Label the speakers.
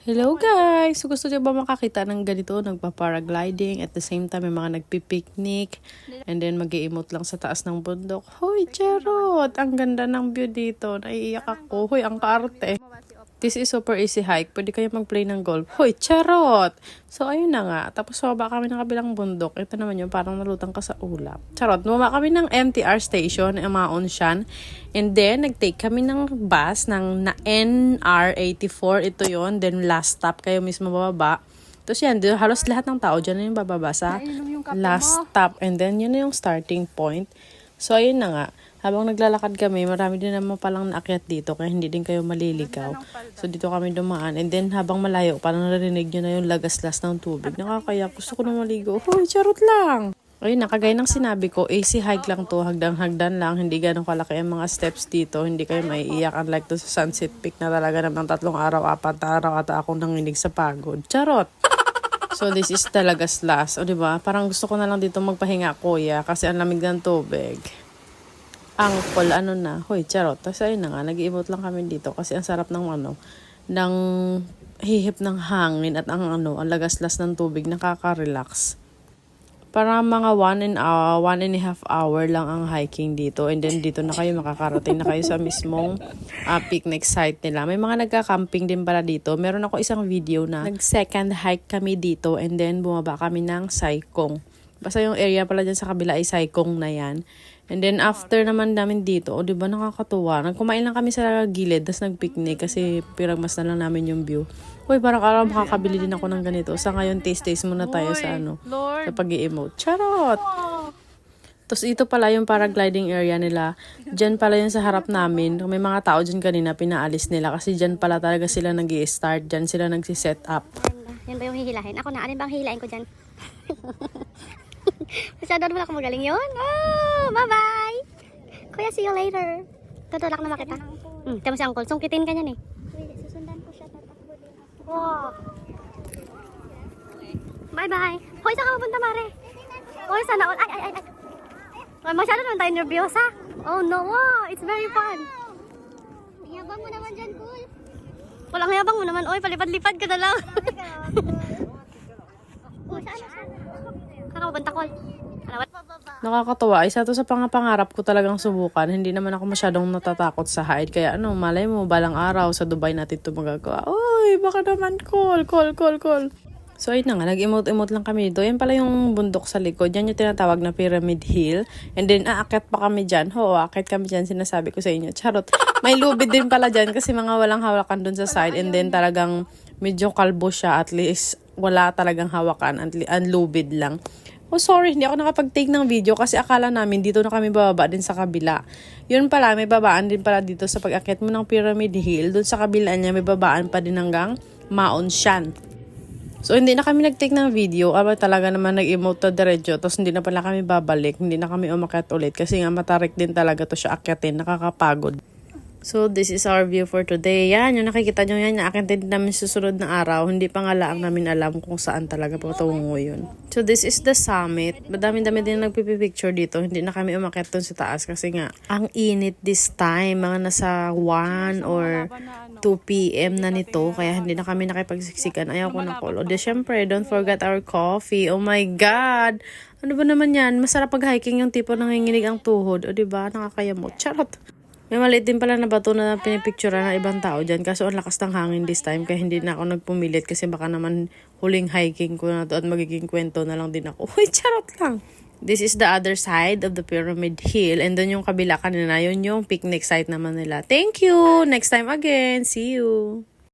Speaker 1: Hello guys! So gusto niyo ba makakita ng ganito? Nagpa-paragliding, at the same time may mga nagpipiknik, and then mag-i-emote lang sa taas ng bundok. Hoy, charot! Ang ganda ng view dito. Naiiyak ako. Hoy, ang kaarte. This is super easy hike. Pwede kayo mag-play ng golf. Hoy, charot! So, ayun na nga. Tapos, baba kami ng kabilang bundok. Ito naman yung parang nalutang ka sa ulap. Charot. Bumaba kami ng MTR station, Amaon Shan. And then, nag-take kami ng bus ng NR84. Ito yon. Then, last stop kayo mismo bababa. Tapos yan, halos lahat ng tao dyan na yung bababa sa last stop. And then, yun na yung starting point. So, ayun na nga. Habang naglalakad kami, marami din naman palang naakyat dito kaya hindi din kayo maliligaw. So dito kami dumaan. And then habang malayo, parang narinig nyo na yung lagaslas ng tubig. Nakakaya, gusto ko na maligo. Hoy, charot lang! Ayun, nakagaya ng sinabi ko, AC hike lang to, hagdan-hagdan lang. Hindi ganun kalaki ang mga steps dito. Hindi kayo maiiyak. Unlike to sa Sunset Peak na talaga naman 3 araw, 4 araw at akong nanginig sa pagod. Charot! So this is the lagaslas. O diba? Parang gusto ko na lang dito magpahinga, kuya, kasi ang lamig ng tubig. Angkol, ano na, hoy, charot. Tapos ayun na nga, nag-i-emote lang kami dito kasi ang sarap ng ng hihip ng hangin at ang lagaslas ng tubig, nakaka-relax. Para mga 1.5 hour lang ang hiking dito, and then dito na kayo makakarating na kayo sa mismong picnic site nila. May mga nagka-camping din pala dito. Meron ako isang video na nag-second hike kami dito, and then bumaba kami ng Saikong. Basta yung area pala dyan sa kabila ay Saikong na yan. And then after naman namin dito, o diba nakakatuwa, nagkumain lang kami sa gilid, tapos nagpicnic kasi piragmas na lang namin yung view. Uy, parang akala makakabili din ako ng ganito. Sa ngayon, taste muna tayo sa sa pag-i-emote. Charot! Tapos ito pala yung paragliding area nila. Diyan pala yung sa harap namin. May mga tao dyan kanina, pinaalis nila kasi dyan pala talaga sila nag-i-start. Dyan sila nagsi-set up.
Speaker 2: Yan ba yung hihilahin? Ako na, alin bang hihilahin ko dyan? Masyado naman ako magaling yun. Oh, bye-bye! Kuya, see you later. Tutulak na makita. Tama si Uncle. Sungkitin ka niyan eh. Susundan ko siya. Tatakbo din ako. Wow. Bye-bye. Hoy, saan ka mapunta, Mare? Hoy, sana all. Ay. Masyado naman tayo nervyosa. Oh no, wow. It's very fun. Yabang mo naman dyan, cool. Walang yabang mo naman. Oy, palipad-lipad ka na lang. Oh, saan? Kakapunta, call.
Speaker 1: Nakakatawa. Isa to sa pangarap ko talagang subukan. Hindi naman ako masyadong natatakot sa height. Kaya malay mo, balang araw sa Dubai natin ito magagawa. Uy, baka naman call. So ayun na nga, nag-emote lang kami dito. Yan pala yung bundok sa likod. Yan yung tinatawag na Pyramid Hill. And then aakyat pa kami dyan. Aakyat kami dyan, sinasabi ko sa inyo. Charot. May lubid din pala dyan kasi mga walang hawakan dun sa side. And then talagang medyo kalbo siya. At least wala talagang hawakan. Ang lubid lang. Oh, sorry, hindi ako nakapag-take ng video kasi akala namin dito na kami bababa din sa kabila. Yun pala, may babaan din pala dito sa pag-akyat mo ng Pyramid Hill. Doon sa kabila niya, may babaan pa din hanggang Maon Shan. So, hindi na kami nag-take ng video. Talaga naman nag-emote to diretso. Tapos, hindi na pala kami babalik. Hindi na kami umakyat ulit. Kasi nga, matarik din talaga to siya akyatin. Nakakapagod. So, this is our view for today. Yan, yung nakikita nyo yan, naakyatin din namin susunod na araw. Hindi pa nga lang namin alam kung saan talaga patungo yun. So, this is the summit. Madami-dami din nagpipicture dito. Hindi na kami umakyat dun sa taas kasi nga, ang init this time. Mga nasa 1 or 2 p.m. na nito. Kaya hindi na kami nakipagsiksikan. Ayaw ko na call. O, syempre, don't forget our coffee. Oh my God! Ano ba naman yan? Masarap pag-hiking yung tipo nanginginig ang tuhod. O, diba? Nakakayamot. Charot! May maliit din pala na bato na pinipicture ng ibang tao dyan. Kaso ang lakas ng hangin this time. Kaya hindi na ako nagpumilit. Kasi baka naman huling hiking ko na to at magiging kwento na lang din ako. Uy, charot lang. This is the other side of the Pyramid Hill. And doon yung kabila kanina. Yun yung picnic site naman nila. Thank you! Next time again. See you!